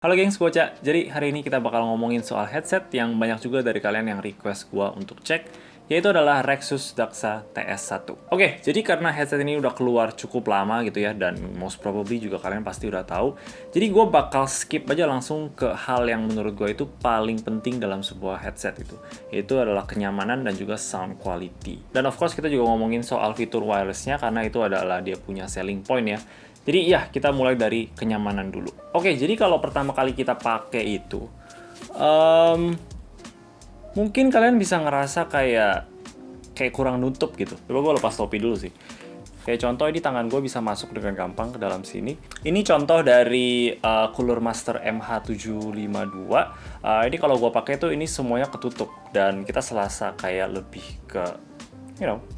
Halo gengs, Boca. Jadi hari ini kita bakal ngomongin soal headset yang banyak juga dari kalian yang request gua untuk cek, yaitu adalah Rexus Daxa TS1. Oke, jadi karena headset ini udah keluar cukup lama gitu ya, dan most probably juga kalian pasti udah tahu. Jadi gue bakal skip aja langsung ke hal yang menurut gue itu paling penting dalam sebuah headset itu, yaitu adalah kenyamanan dan juga sound quality. Dan of course kita juga ngomongin soal fitur wirelessnya karena itu adalah dia punya selling point ya. Jadi ya, kita mulai dari kenyamanan dulu. Oke, jadi kalau pertama kali kita pakai itu, mungkin kalian bisa ngerasa kayak kurang nutup gitu. Coba gue lepas topi dulu sih. Kayak contoh ini tangan gue bisa masuk dengan gampang ke dalam sini. Ini contoh dari Cooler Master MH752. Ini kalau gue pakai tuh ini semuanya ketutup dan kita serasa kayak lebih ke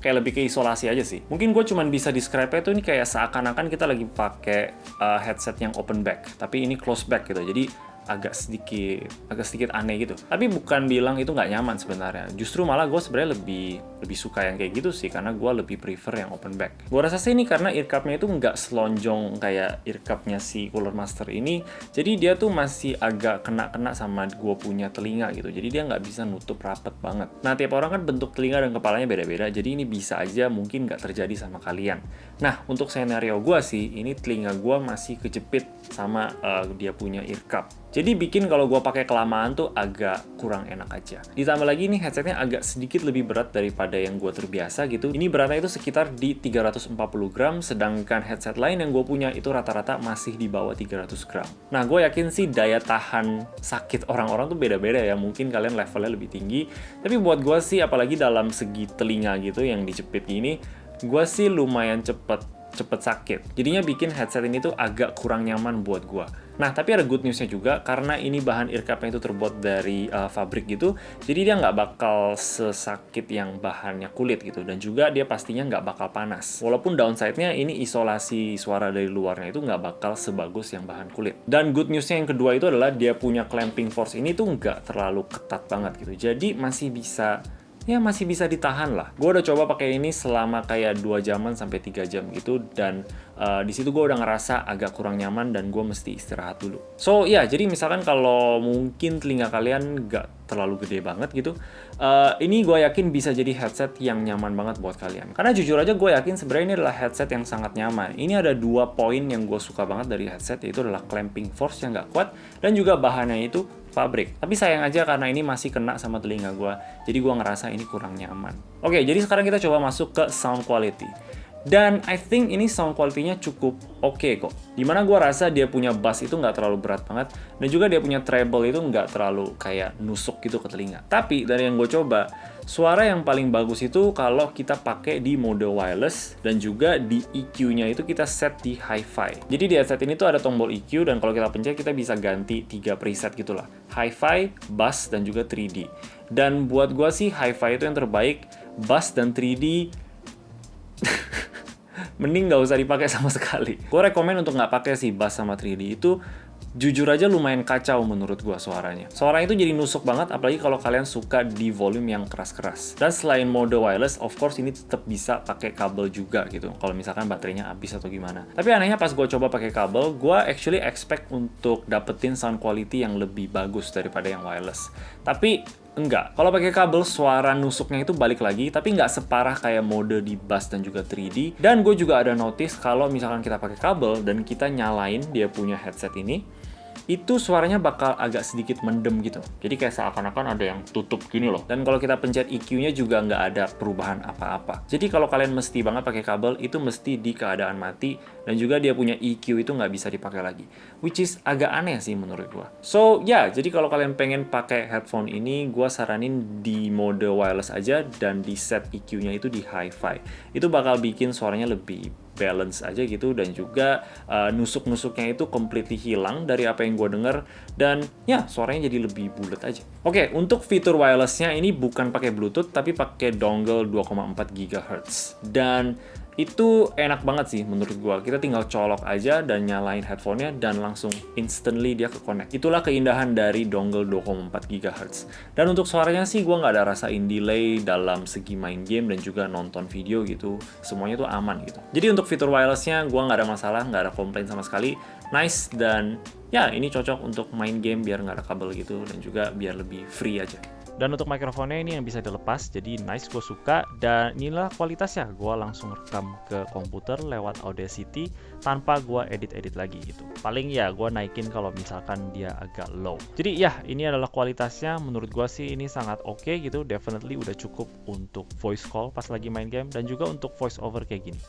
kayak lebih ke isolasi aja sih. Mungkin gue cuman bisa describe-nya tuh ini kayak seakan-akan kita lagi pakai headset yang open back, tapi ini close back gitu. Jadi agak sedikit aneh gitu. Tapi bukan bilang itu nggak nyaman sebenarnya. Justru malah gue sebenarnya lebih suka yang kayak gitu sih, karena gue lebih prefer yang open back. Gue rasa sih ini karena earcup-nya itu nggak selonjong kayak earcup-nya si Cooler Master ini. Jadi dia tuh masih agak kena-kena sama gue punya telinga gitu. Jadi dia nggak bisa nutup rapet banget. Nah, tiap orang kan bentuk telinga dan kepalanya beda-beda. Jadi ini bisa aja mungkin nggak terjadi sama kalian. Nah, untuk skenario gue sih, ini telinga gue masih kejepit sama dia punya earcup. Jadi bikin kalau gue pakai kelamaan tuh agak kurang enak aja. Ditambah lagi nih headsetnya agak sedikit lebih berat daripada yang gue terbiasa gitu. Ini beratnya itu sekitar di 340 gram, sedangkan headset lain yang gue punya itu rata-rata masih di bawah 300 gram. Nah, gue yakin sih daya tahan sakit orang-orang tuh beda-beda ya. Mungkin kalian levelnya lebih tinggi. Tapi buat gue sih, apalagi dalam segi telinga gitu yang dijepit gini, gue sih lumayan cepet sakit. Jadinya bikin headset ini tuh agak kurang nyaman buat gua. Nah, tapi ada good newsnya juga, karena ini bahan earcup-nya itu terbuat dari fabrik gitu, jadi dia nggak bakal sesakit yang bahannya kulit gitu, dan juga dia pastinya nggak bakal panas. Walaupun downside-nya ini isolasi suara dari luarnya itu nggak bakal sebagus yang bahan kulit. Dan good newsnya yang kedua itu adalah dia punya clamping force ini tuh nggak terlalu ketat banget gitu, jadi masih bisa ditahan lah. Gue udah coba pakai ini selama kayak 2 jaman sampai 3 jam gitu, dan di situ gue udah ngerasa agak kurang nyaman dan gue mesti istirahat dulu. So ya, jadi misalkan kalau mungkin telinga kalian nggak terlalu gede banget gitu, ini gue yakin bisa jadi headset yang nyaman banget buat kalian. Karena jujur aja gue yakin sebenarnya ini adalah headset yang sangat nyaman. Ini ada 2 poin yang gue suka banget dari headset, yaitu adalah clamping force yang nggak kuat dan juga bahannya itu pabrik. Tapi sayang aja karena ini masih kena sama telinga gue, jadi gue ngerasa ini kurang nyaman. Oke, jadi sekarang kita coba masuk ke sound quality. Dan I think ini sound quality-nya cukup oke kok. Dimana gue rasa dia punya bass itu nggak terlalu berat banget, dan juga dia punya treble itu nggak terlalu kayak nusuk gitu ke telinga. Tapi dari yang gue coba, suara yang paling bagus itu kalau kita pakai di mode wireless, dan juga di EQ-nya itu kita set di hi-fi. Jadi di headset ini tuh ada tombol EQ, dan kalau kita pencet kita bisa ganti 3 preset gitulah. Hi-fi, bass, dan juga 3D. Dan buat gue sih hi-fi itu yang terbaik, bass dan 3D mending nggak usah dipakai sama sekali. Gue rekomen untuk nggak pakai sih bass sama 3D itu. Jujur aja lumayan kacau menurut gue suaranya. Suaranya itu jadi nusuk banget, apalagi kalau kalian suka di volume yang keras-keras. Dan selain mode wireless, of course ini tetap bisa pakai kabel juga gitu, kalau misalkan baterainya habis atau gimana. Tapi anehnya pas gue coba pakai kabel, gue actually expect untuk dapetin sound quality yang lebih bagus daripada yang wireless. Tapi enggak, kalau pakai kabel suara nusuknya itu balik lagi, tapi nggak separah kayak mode di bass dan juga 3D. Dan gue juga ada notice kalau misalkan kita pakai kabel dan kita nyalain dia punya headset ini, itu suaranya bakal agak sedikit mendem gitu. Jadi kayak seakan-akan ada yang tutup gini loh. Dan kalau kita pencet EQ-nya juga nggak ada perubahan apa-apa. Jadi kalau kalian mesti banget pakai kabel, itu mesti di keadaan mati, dan juga dia punya EQ itu nggak bisa dipakai lagi. Which is agak aneh sih menurut gua. So ya, jadi kalau kalian pengen pakai headphone ini, gua saranin di mode wireless aja dan di set EQ-nya itu di hi-fi. Itu bakal bikin suaranya lebih balance aja gitu, dan juga nusuk-nusuknya itu completely hilang dari apa yang gue denger, dan ya suaranya jadi lebih bulat aja. Oke, untuk fitur wirelessnya ini bukan pakai Bluetooth tapi pakai dongle 2,4 GHz, dan Itu enak banget sih menurut gua. Kita tinggal colok aja dan nyalain headphone-nya dan langsung instantly dia ke-connect. Itulah keindahan dari dongle 2,4 GHz. Dan untuk suaranya sih gua nggak ada rasain delay dalam segi main game dan juga nonton video gitu. Semuanya tuh aman gitu. Jadi untuk fitur wireless-nya gua nggak ada masalah, nggak ada komplain sama sekali. Nice, dan ya ini cocok untuk main game biar nggak ada kabel gitu dan juga biar lebih free aja. Dan untuk mikrofonnya ini yang bisa dilepas, jadi nice, gue suka. Dan inilah kualitasnya, gue langsung rekam ke komputer lewat Audacity tanpa gue edit-edit lagi gitu. Paling ya gue naikin kalau misalkan dia agak low. Jadi ya ini adalah kualitasnya, menurut gue sih ini sangat oke gitu. Definitely udah cukup untuk voice call pas lagi main game dan juga untuk voice over kayak gini.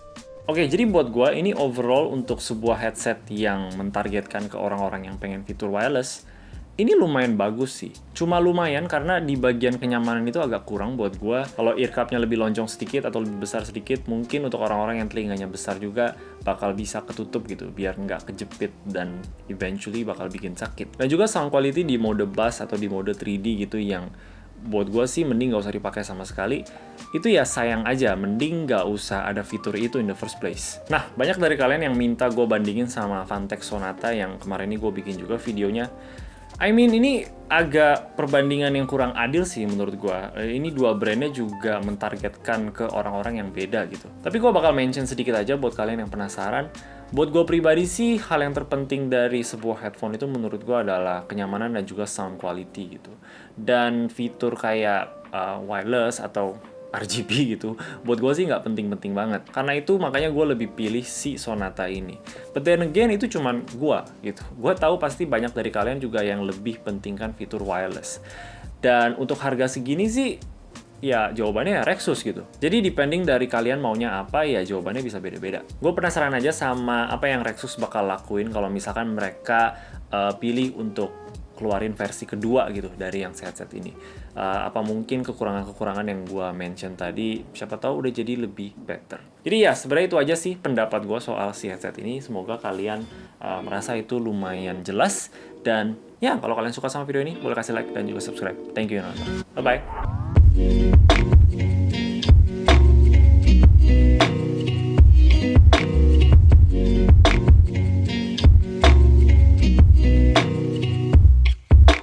Oke, jadi buat gue ini overall untuk sebuah headset yang mentargetkan ke orang-orang yang pengen fitur wireless, ini lumayan bagus sih. Cuma lumayan karena di bagian kenyamanan itu agak kurang buat gue. Kalau earcupnya lebih lonjong sedikit atau lebih besar sedikit, mungkin untuk orang-orang yang telinganya besar juga bakal bisa ketutup gitu, biar nggak kejepit dan eventually bakal bikin sakit. Dan juga sound quality di mode bass atau di mode 3D gitu yang buat gue sih mending nggak usah dipakai sama sekali. Itu ya sayang aja, mending nggak usah ada fitur itu in the first place. Nah, banyak dari kalian yang minta gue bandingin sama Phanteks Sonata yang kemarin ini gue bikin juga videonya. I mean, ini agak perbandingan yang kurang adil sih menurut gua. Ini dua brandnya juga mentargetkan ke orang-orang yang beda gitu. Tapi gua bakal mention sedikit aja buat kalian yang penasaran. Buat gua pribadi sih, hal yang terpenting dari sebuah headphone itu menurut gua adalah kenyamanan dan juga sound quality gitu. Dan fitur kayak wireless atau RGB gitu, buat gue sih nggak penting-penting banget. Karena itu makanya gue lebih pilih si Sonata ini. But then again, itu cuman gue gitu. Gue tahu pasti banyak dari kalian juga yang lebih pentingkan fitur wireless. Dan untuk harga segini sih, ya jawabannya ya Rexus gitu. Jadi depending dari kalian maunya apa, ya jawabannya bisa beda-beda. Gue penasaran aja sama apa yang Rexus bakal lakuin kalau misalkan mereka pilih untuk keluarin versi kedua gitu dari yang headset ini. Apa mungkin kekurangan-kekurangan yang gue mention tadi, siapa tahu udah jadi lebih better. Jadi ya sebenarnya itu aja sih pendapat gue soal si headset ini. Semoga kalian merasa itu lumayan jelas. Dan ya kalau kalian suka sama video ini, boleh kasih like dan juga subscribe. Thank you, Bye-bye.